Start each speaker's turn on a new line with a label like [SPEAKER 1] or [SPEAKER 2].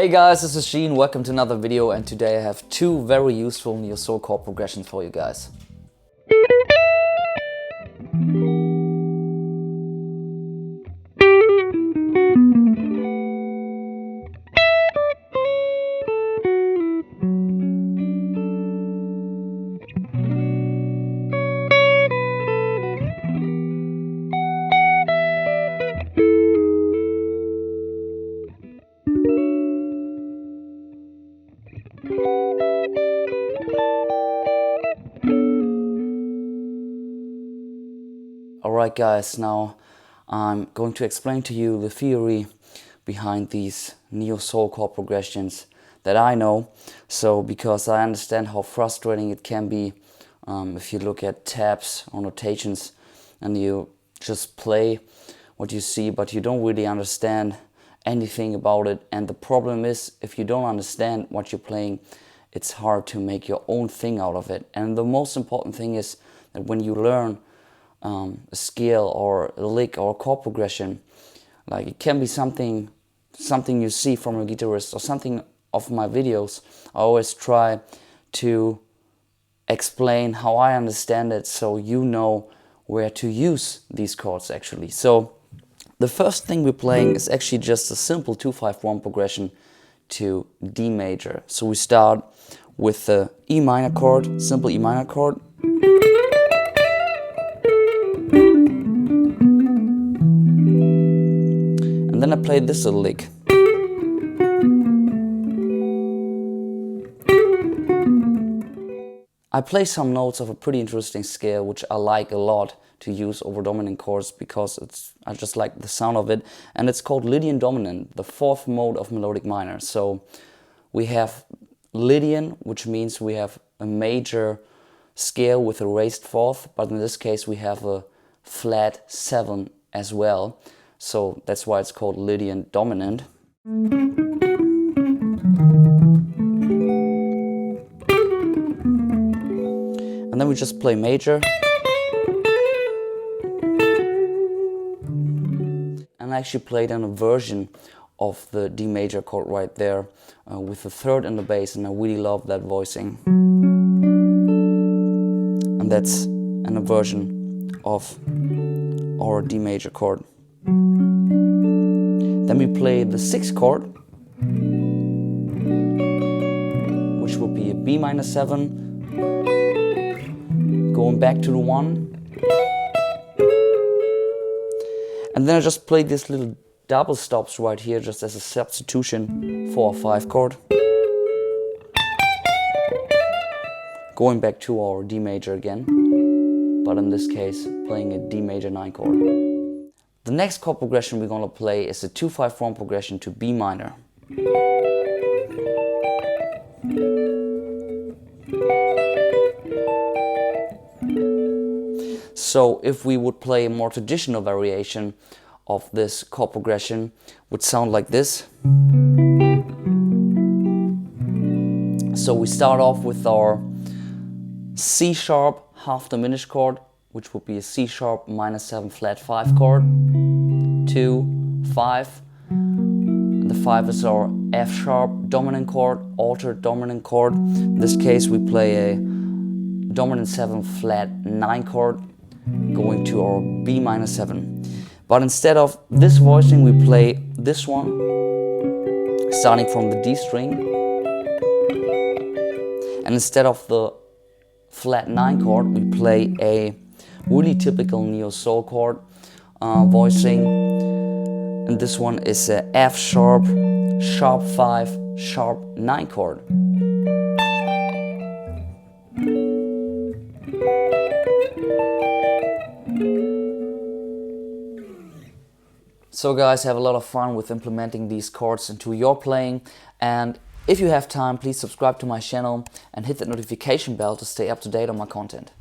[SPEAKER 1] Hey guys, this is Sheen, welcome to another video, and today I have two very useful neo soul chord progressions for you guys. Alright guys, now I'm going to explain to you the theory behind these neo soul chord progressions that I know. So because I understand how frustrating it can be if you look at tabs or notations and you just play what you see but you don't really understand anything about it. And the problem is, if you don't understand what you're playing, it's hard to make your own thing out of it. And the most important thing is that when you learn a scale or a lick or a chord progression, like it can be something you see from a guitarist or something of my videos, I always try to explain how I understand it so you know where to use these chords actually. So the first thing we're playing is actually just a simple 2-5-1 progression to D major. So we start with the E minor chord, simple E minor chord. And then I play this little lick. I play some notes of a pretty interesting scale which I like a lot to use over dominant chords because I just like the sound of it, and it's called Lydian dominant, the fourth mode of melodic minor. So we have Lydian, which means we have a major scale with a raised fourth, but in this case we have a flat 7 as well. So that's why it's called Lydian dominant. And then we just play major. And I actually played in a version of the D major chord right there with the third in the bass, and I really love that voicing. And that's an version of our D major chord. Then we play the 6th chord, which will be a B minor 7, going back to the 1. And then I just play these little double stops right here just as a substitution for a 5 chord. Going back to our D major again, but in this case playing a D major 9 chord. The next chord progression we're going to play is a 2-5-1 progression to B minor. So if we would play a more traditional variation of this chord progression, would sound like this. So we start off with our C sharp half diminished chord, which would be a C sharp minor 7 flat 5 chord, 2, 5, and the 5 is our F sharp dominant chord, altered dominant chord. In this case we play a dominant 7 flat 9 chord, going to our B minor 7. But instead of this voicing we play this one, starting from the D string. And instead of the flat 9 chord we play a really typical neo soul chord voicing, and this one is a F sharp, sharp 5, sharp 9 chord. So guys, have a lot of fun with implementing these chords into your playing, and if you have time, please subscribe to my channel and hit that notification bell to stay up to date on my content.